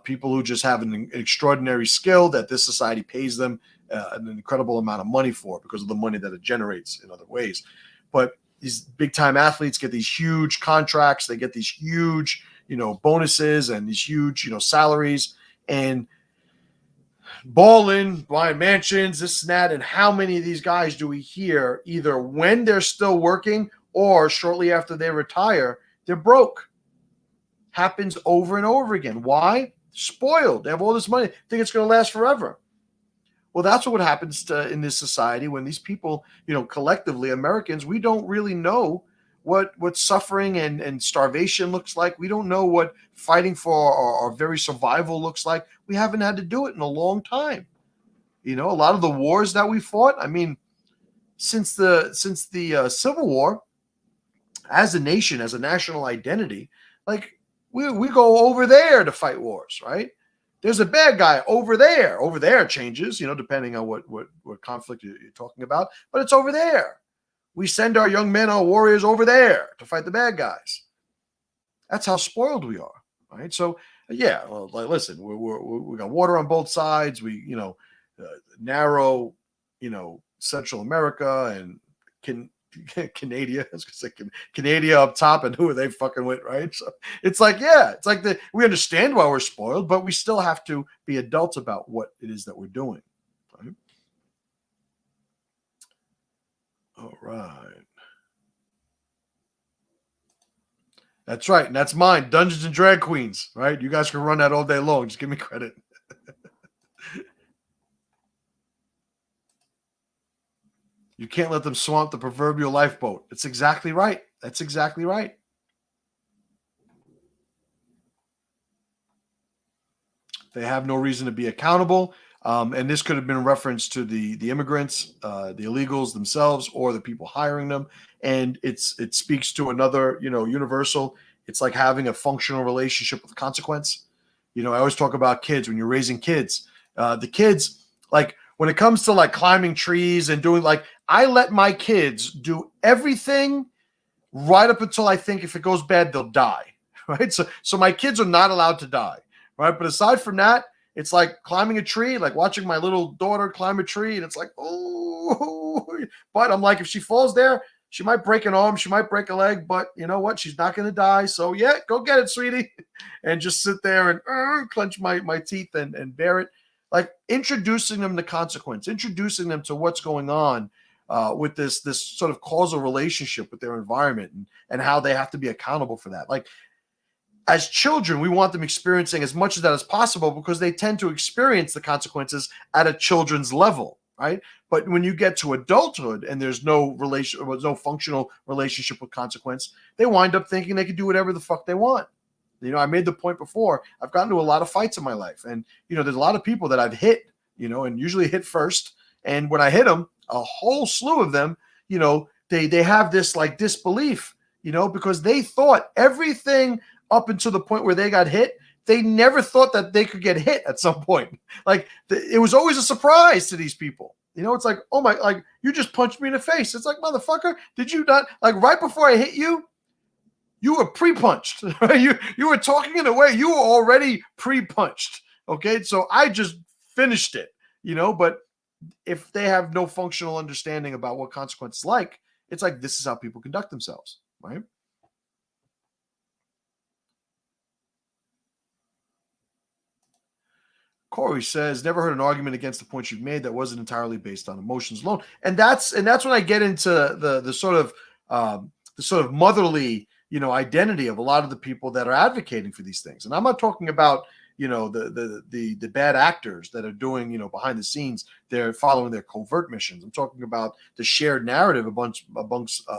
People who just have an extraordinary skill that this society pays them an incredible amount of money for because of the money that it generates in other ways. But these big time athletes get these huge contracts. They get these huge, bonuses and these huge, salaries, and balling, buying mansions, this and that. And how many of these guys do we hear either when they're still working or shortly after they retire, they're broke? Happens over and over again. Why? Spoiled. They have all this money. Think it's going to last forever. Well, that's what happens in this society when these people, collectively, Americans, we don't really know what suffering and starvation looks like. We don't know what fighting for our very survival looks like. We haven't had to do it in a long time. A lot of the wars that we fought, I mean, since the Civil War, as a nation, as a national identity, like we go over there to fight wars, right? There's a bad guy over there. Over there changes, depending on what conflict you're talking about, but it's over there. We send our young men, our warriors over there to fight the bad guys. That's how spoiled we are, right? So, yeah, well, listen, we got water on both sides. We, narrow, Central America and Canada. I was gonna say Canada up top, and who are they fucking with, right? So it's like, we understand why we're spoiled, but we still have to be adults about what it is that we're doing. Right? All right. That's right, and that's mine. Dungeons and Drag Queens, right? You guys can run that all day long. Just give me credit. You can't let them swamp the proverbial lifeboat. That's exactly right. That's exactly right. They have no reason to be accountable. And this could have been a reference to the immigrants, the illegals themselves, or the people hiring them. And it speaks to another, universal. It's like having a functional relationship with consequence. I always talk about kids when you're raising kids. The kids, like when it comes to like climbing trees and doing I let my kids do everything right up until I think if it goes bad, they'll die. right? So my kids are not allowed to die, right? But aside from that, it's like climbing a tree, like watching my little daughter climb a tree, and it's like, oh, but I'm like, if she falls there, she might break an arm, she might break a leg, but you know what? She's not going to die. So yeah, go get it, sweetie, and just sit there and clench my teeth and bear it. Like introducing them to consequence, introducing them to what's going on with this sort of causal relationship with their environment and how they have to be accountable for that. Like as children, we want them experiencing as much of that as possible because they tend to experience the consequences at a children's level, right? But when you get to adulthood and there's no functional relationship with consequence, they wind up thinking they can do whatever the fuck they want. You know, I made the point before, I've gotten into a lot of fights in my life. And, you know, there's a lot of people that I've hit, you know, and usually hit first. And when I hit them, a whole slew of them, you know, they have this like disbelief, you know, because they thought everything up until the point where they got hit, they never thought that they could get hit at some point. Like it was always a surprise to these people. You know, it's like, oh my, like you just punched me in the face. It's like, motherfucker, did you not, like right before I hit you, you were pre-punched. Right? You were talking in a way, you were already pre-punched. Okay, so I just finished it, you know, but if they have no functional understanding about what consequence is like, it's like, this is how people conduct themselves, right? Corey says, never heard an argument against the points you've made that wasn't entirely based on emotions alone. And that's when I get into the sort of motherly, you know, identity of a lot of the people that are advocating for these things. And I'm not talking about, you know, the bad actors that are doing, you know, behind the scenes, they're following their covert missions. I'm talking about the shared narrative amongst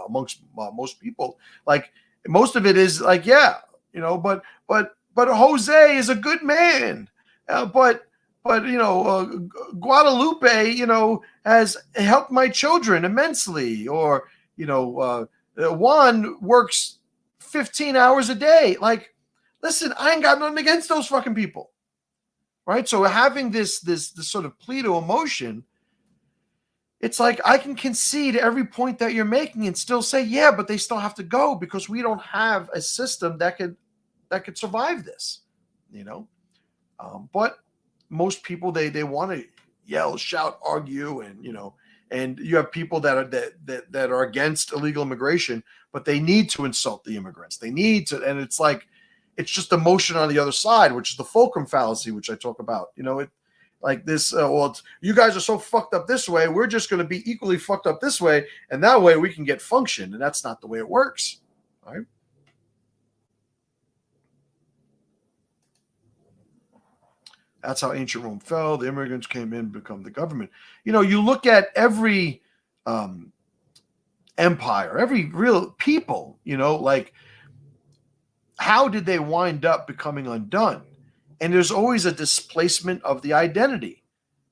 most people. Like most of it is like, yeah, you know, but Jose is a good man. But you know, Guadalupe, you know, has helped my children immensely. Or you know, Juan works 15 hours a day. Like, listen, I ain't got nothing against those fucking people, right? So having this sort of plea to emotion, it's like I can concede every point that you're making and still say, yeah, but they still have to go because we don't have a system that could survive this, you know. But most people they want to yell, shout, argue, and you know, and you have people that are against illegal immigration, but they need to insult the immigrants. They need to, and it's like it's just emotion on the other side, which is the fulcrum fallacy, which I talk about. You know, it like this. You guys are so fucked up this way. We're just going to be equally fucked up this way, and that way we can get function, and that's not the way it works, right? That's how ancient Rome fell. The immigrants came in, become the government. You know, you look at every empire, every real people, you know, like how did they wind up becoming undone? And there's always a displacement of the identity,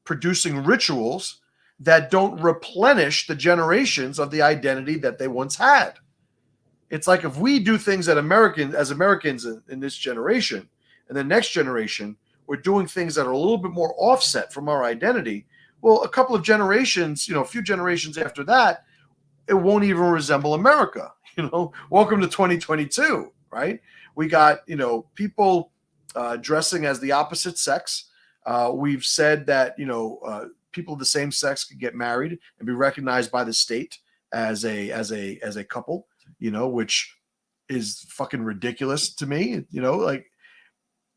producing rituals that don't replenish the generations of the identity that they once had. It's like if we do things as Americans in this generation, and the next generation, we're doing things that are a little bit more offset from our identity. Well, a couple of generations, you know, a few generations after that, it won't even resemble America. You know, welcome to 2022, right? We got, you know, people dressing as the opposite sex. We've said that, you know, people of the same sex could get married and be recognized by the state as a couple, you know, which is fucking ridiculous to me. You know, like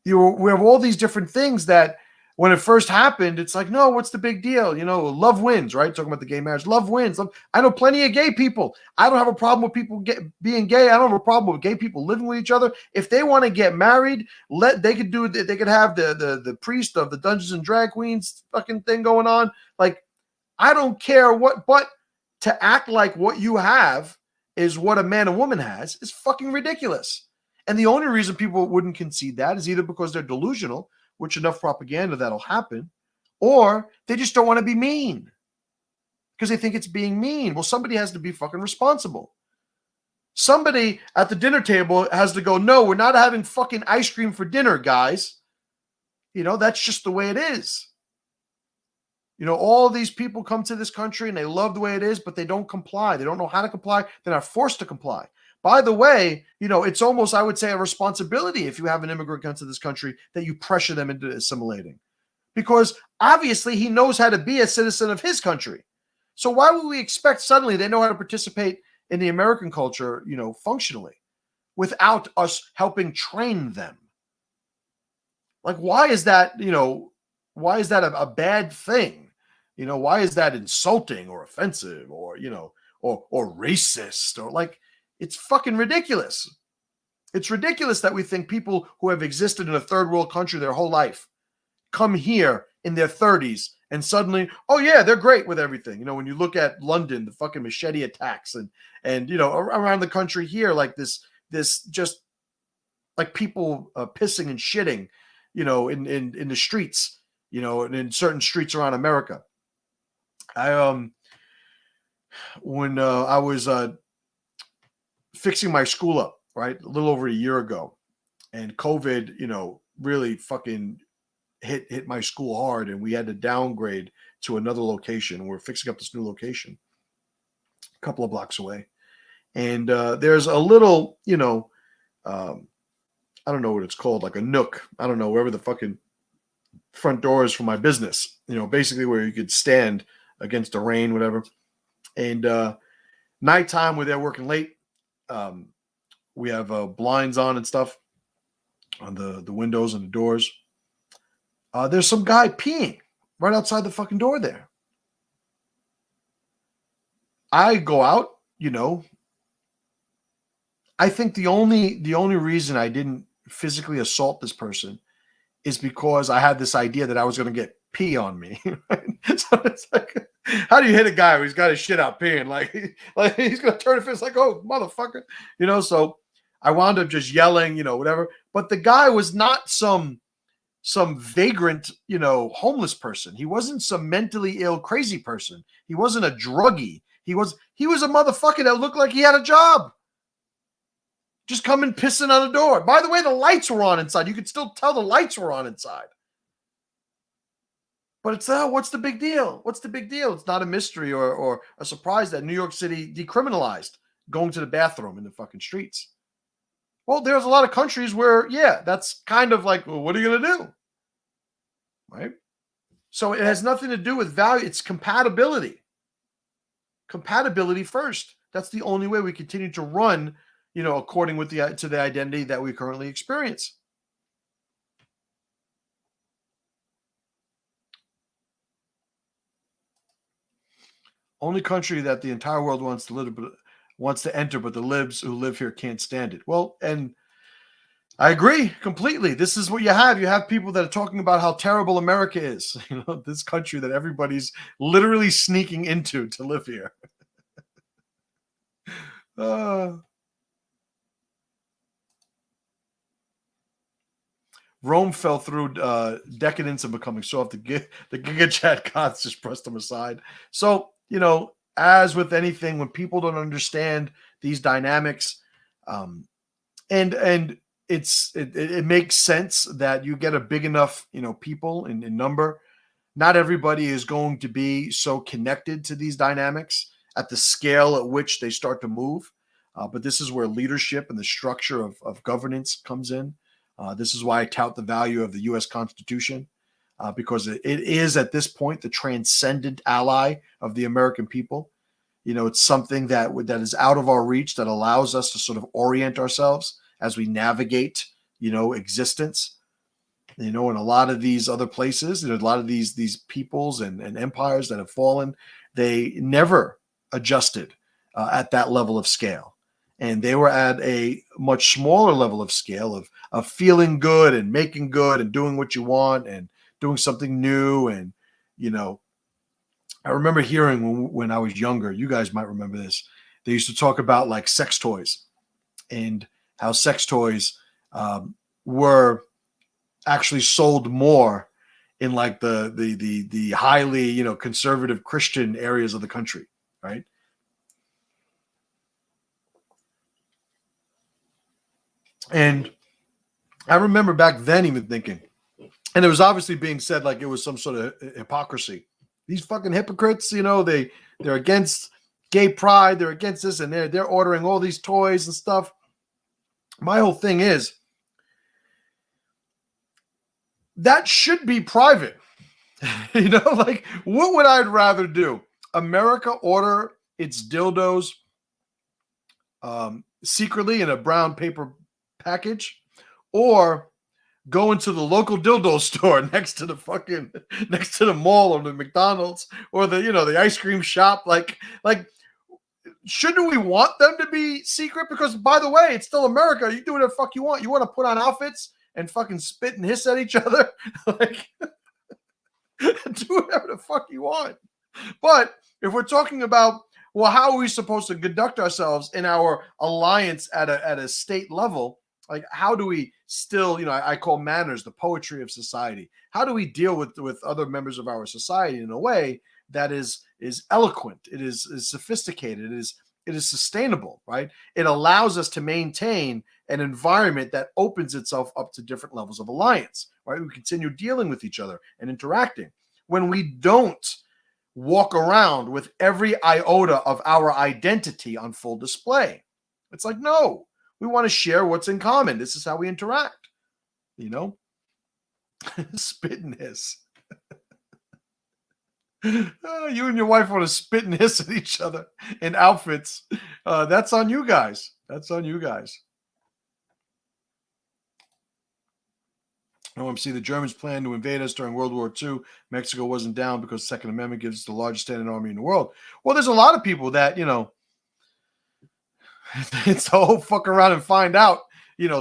we have all these different things that when it first happened, it's like, no, what's the big deal? You know, love wins, right? Talking about the gay marriage, love wins. I know plenty of gay people. I don't have a problem with people being gay. I don't have a problem with gay people living with each other. If they want to get married, they could do it. They could have the priest of the Dungeons and Drag Queens fucking thing going on. Like, I don't care what, but to act like what you have is what a man and woman has is fucking ridiculous. And the only reason people wouldn't concede that is either because they're delusional, which enough propaganda that'll happen, or they just don't want to be mean because they think it's being mean. Well, somebody has to be fucking responsible. Somebody at the dinner table has to go, no, we're not having fucking ice cream for dinner, guys. You know, that's just the way it is. You know, all these people come to this country and they love the way it is, but they don't comply. They don't know how to comply. They're not forced to comply. By the way, it's almost, I would say, a responsibility if you have an immigrant come to this country that you pressure them into assimilating. Because obviously he knows how to be a citizen of his country. So why would we expect suddenly they know how to participate in the American culture, functionally, without us helping train them? Like, why is that, why is that a bad thing? Why is that insulting or offensive or, or racist or like, it's fucking ridiculous. It's ridiculous that we think people who have existed in a third world country their whole life come here in their 30s and suddenly, oh yeah, they're great with everything. When you look at London, the fucking machete attacks and around the country here, like this just like people pissing and shitting, in the streets, and in certain streets around America. When I was fixing my school up, right, a little over a year ago, and COVID, really fucking hit my school hard, and we had to downgrade to another location. We're fixing up this new location a couple of blocks away, and there's a little, I don't know what it's called, like a nook. I don't know, wherever the fucking front door is for my business, basically where you could stand against the rain, whatever. And nighttime, we're there working late. We have blinds on and stuff on the windows and the doors. There's some guy peeing right outside the fucking door there. I go out, I think the only reason I didn't physically assault this person is because I had this idea that I was going to get pee on me. Right? So it's like, how do you hit a guy who's got his shit out peeing? Like he's going to turn a fist like, oh, motherfucker. So I wound up just yelling, whatever. But the guy was not some vagrant, homeless person. He wasn't some mentally ill, crazy person. He wasn't a druggie. He was a motherfucker that looked like he had a job. Just coming pissing on the door. By the way, the lights were on inside. You could still tell the lights were on inside. But it's, what's the big deal? What's the big deal? It's not a mystery or a surprise that New York City decriminalized going to the bathroom in the fucking streets. Well, there's a lot of countries where, yeah, that's kind of like, well, what are you going to do? Right? So it has nothing to do with value. It's compatibility. Compatibility first. That's the only way we continue to run, according to the identity that we currently experience. Only country that the entire world wants to enter, but the libs who live here can't stand it. Well, and I agree completely. This is what you have. You have people that are talking about how terrible America is. This country that everybody's literally sneaking into to live here. Rome fell through decadence and becoming soft. The Giga Chat gods just pressed them aside. So, as with anything, when people don't understand these dynamics, and it makes sense that you get a big enough, people in number. Not everybody is going to be so connected to these dynamics at the scale at which they start to move. But this is where leadership and the structure of governance comes in. This is why I tout the value of the U.S. Constitution, because it is at this point the transcendent ally of the American people. It's something that is out of our reach, that allows us to sort of orient ourselves as we navigate, existence. In a lot of these other places, a lot of these peoples and empires that have fallen, they never adjusted at that level of scale. And they were at a much smaller level of scale of feeling good and making good and doing what you want and doing something new. And, I remember hearing when I was younger, you guys might remember this, they used to talk about like sex toys and how sex toys were actually sold more in like the highly, conservative Christian areas of the country, right? And I remember back then even thinking, and it was obviously being said like it was some sort of hypocrisy. These fucking hypocrites, they're against gay pride. They're against this, and they're ordering all these toys and stuff. My whole thing is that should be private. You know, like, what would I rather do? America order its dildos secretly in a brown paper package, or go into the local dildo store next to the mall or the McDonald's or the ice cream shop. Like, shouldn't we want them to be secret? Because, by the way, it's still America. You do whatever the fuck you want. You want to put on outfits and fucking spit and hiss at each other? Like, do whatever the fuck you want. But if we're talking about, well, how are we supposed to conduct ourselves in our alliance at a state level? Like, how do we still, I call manners the poetry of society. How do we deal with other members of our society in a way that is eloquent, it is sophisticated, it is sustainable, right? It allows us to maintain an environment that opens itself up to different levels of alliance, right? We continue dealing with each other and interacting. When we don't walk around with every iota of our identity on full display, it's like, no, we want to share what's in common. This is how we interact, Spit and hiss. You and your wife want to spit and hiss at each other in outfits. That's on you guys. That's on you guys. OMC, the Germans planned to invade us during World War II. Mexico wasn't down because the Second Amendment gives us the largest standing army in the world. Well, there's a lot of people that, it's the whole fuck around and find out,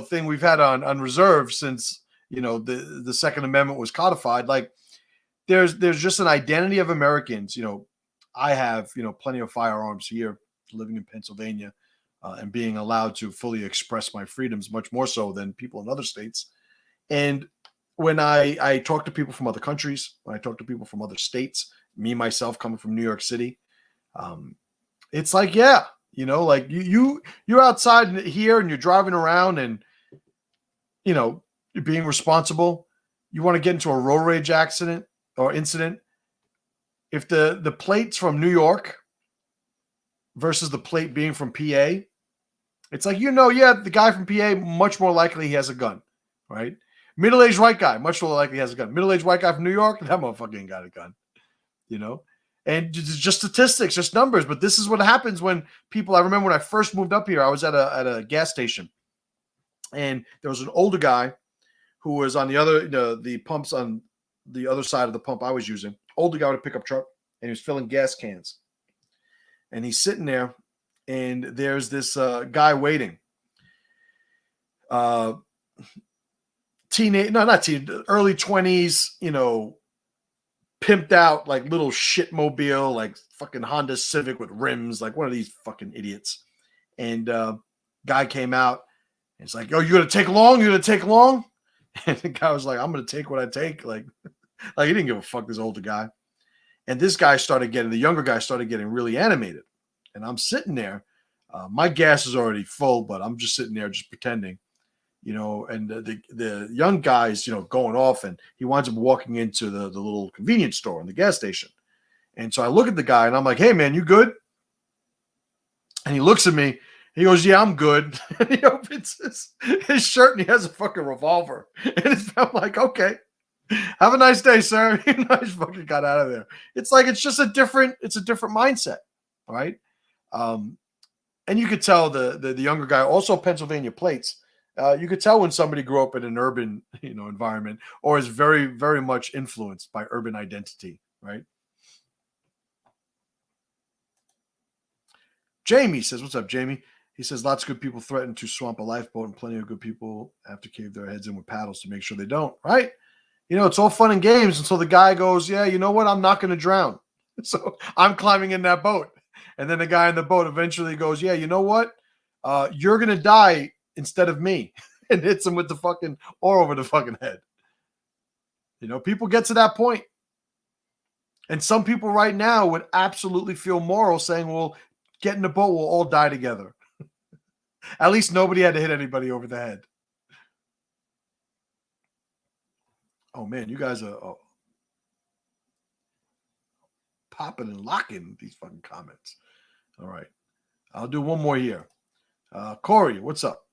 thing we've had on reserve since, the Second Amendment was codified. Like, there's just an identity of Americans. I have, plenty of firearms here, living in Pennsylvania, and being allowed to fully express my freedoms, much more so than people in other states. And when I talk to people from other countries, when I talk to people from other states, me, myself, coming from New York City, it's like, yeah, like you're outside here and you're driving around and, you're being responsible. You want to get into a road rage accident or incident. If the plate's from New York versus the plate being from PA, it's like, the guy from PA, much more likely he has a gun, right? Middle-aged white guy, much more likely he has a gun. Middle-aged white guy from New York, that motherfucker ain't got a gun, And just statistics, just numbers. But this is what happens when people. I remember when I first moved up here, I was at a gas station, and there was an older guy who was on the other the pumps on the other side of the pump I was using. Older guy with a pickup truck, and he was filling gas cans. And he's sitting there, and there's this guy waiting. Early 20s, pimped out, like, little shit mobile, like fucking Honda Civic with rims, like one of these fucking idiots. And guy came out, and it's like, "Oh, you gonna take long? You gonna take long?" And the guy was like, "I'm gonna take what I take." Like he didn't give a fuck, this older guy. And this guy the younger guy started getting really animated. And I'm sitting there, my gas is already full, but I'm just sitting there just pretending. And the young guy's, going off, and he winds up walking into the little convenience store in the gas station. And so I look at the guy, and I'm like, "Hey, man, you good?" And he looks at me. He goes, "Yeah, I'm good." And he opens his shirt, and he has a fucking revolver. And I'm like, "Okay, have a nice day, sir." I just fucking got out of there. It's like, it's a different mindset, right? And you could tell the younger guy, also Pennsylvania plates. You could tell when somebody grew up in an urban, environment, or is very, very much influenced by urban identity, right? Jamie says, "What's up, Jamie?" He says, "Lots of good people threaten to swamp a lifeboat, and plenty of good people have to cave their heads in with paddles to make sure they don't," right? It's all fun and games until the guy goes, "Yeah, you know what? I'm not going to drown." So I'm climbing in that boat. And then the guy in the boat eventually goes, "Yeah, you know what? You're going to die instead of me," and hits him with the fucking oar over the fucking head. People get to that point. And some people right now would absolutely feel moral saying, "Well, get in the boat, we'll all die together." At least nobody had to hit anybody over the head. Oh, man, you guys are popping and locking these fucking comments. All right. I'll do one more here. Corey, what's up?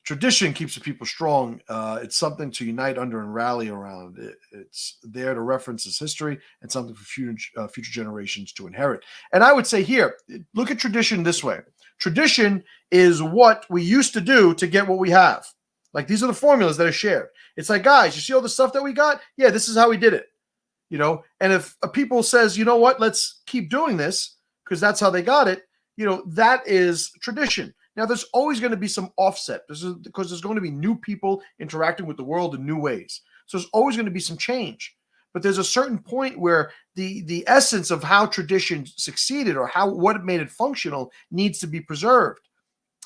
Tradition keeps the people strong. It's something to unite under and rally around. It's there to reference its history and something for future generations to inherit. And I would say here, look at tradition this way. Tradition is what we used to do to get what we have. Like, these are the formulas that are shared. It's like, guys, you see all the stuff that we got? Yeah, this is how we did it. You know, and if a people says, you know what, let's keep doing this because that's how they got it, you know, that is tradition. Now, there's always going to be some offset. This is because there's going to be new people interacting with the world in new ways. So there's always going to be some change. But there's a certain point where the essence of how tradition succeeded or what made it functional needs to be preserved.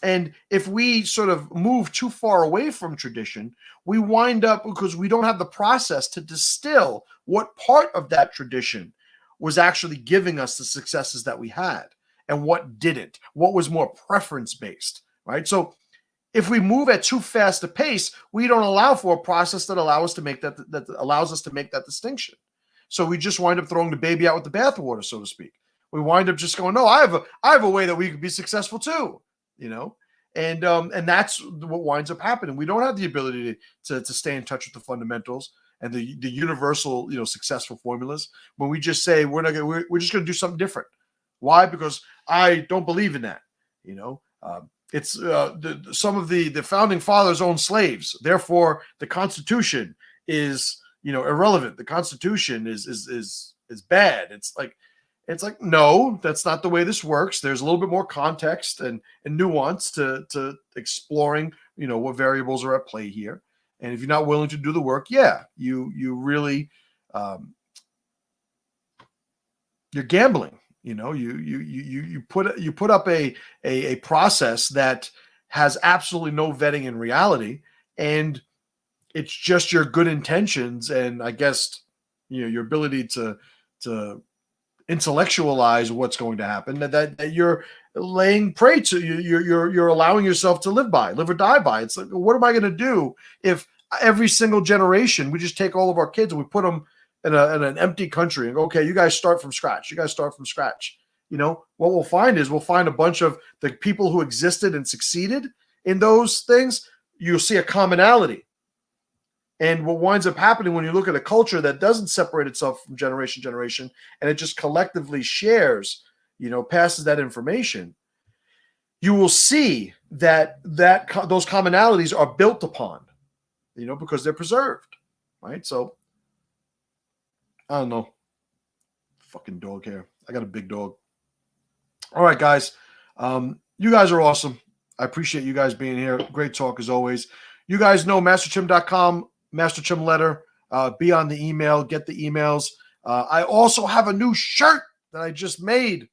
And if we sort of move too far away from tradition, we wind up, because we don't have the process to distill what part of that tradition was actually giving us the successes that we had and what didn't, what was more preference-based, right? So if we move at too fast a pace, we don't allow for a process that allows us to make that allows us to make that distinction. So we just wind up throwing the baby out with the bathwater, so to speak. We wind up just going, no, I have a way that we could be successful too, you know? And that's what winds up happening. We don't have the ability to stay in touch with the fundamentals and the universal, you know, successful formulas when we just say we're just going to do something different. Why? Because I don't believe in that. You know, it's some of the founding fathers owned slaves. Therefore, the Constitution is, you know, irrelevant. The Constitution is bad. It's like, no, that's not the way this works. There's a little bit more context and nuance to exploring, you know, what variables are at play here. And if you're not willing to do the work, yeah, you really you're gambling. You know, you put up a process that has absolutely no vetting in reality, and it's just your good intentions and, I guess, you know, your ability to intellectualize what's going to happen that you're laying prey to. You're allowing yourself to live or die by. It's like, what am I going to do if every single generation we just take all of our kids and we put them in an empty country and go, okay, you guys start from scratch. You know, what we'll find is we'll find a bunch of the people who existed and succeeded in those things. You'll see a commonality. And what winds up happening when you look at a culture that doesn't separate itself from generation to generation, and it just collectively shares, you know, passes that information, you will see that those commonalities are built upon, you know, because they're preserved, right? So, I don't know. Fucking dog hair. I got a big dog. All right, guys. You guys are awesome. I appreciate you guys being here. Great talk as always. You guys know MasterChim.com, Master Chim letter. Be on the email. Get the emails. I also have a new shirt that I just made.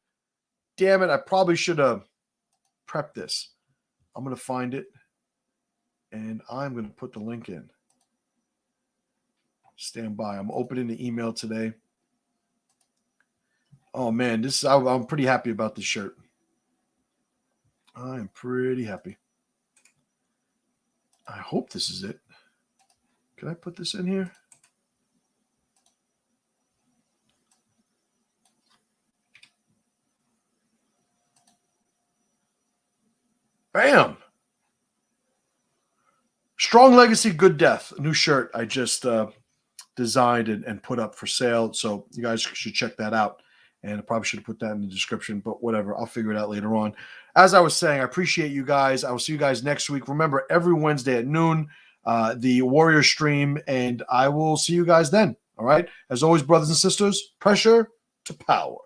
Damn it. I probably should have prepped this. I'm going to find it, and I'm going to put the link in. Stand by. I'm opening the email today. Oh, man. I'm pretty happy about this shirt. I am pretty happy. I hope this is it. Can I put this in here? Bam! Strong Legacy, Good Death. A new shirt I just designed and put up for sale. So you guys should check that out. And I probably should have put that in the description, but whatever. I'll figure it out later on. As I was saying, I appreciate you guys. I will see you guys next week. Remember, every Wednesday at noon, the Warrior stream, and I will see you guys then. All right? As always, brothers and sisters, pressure to power.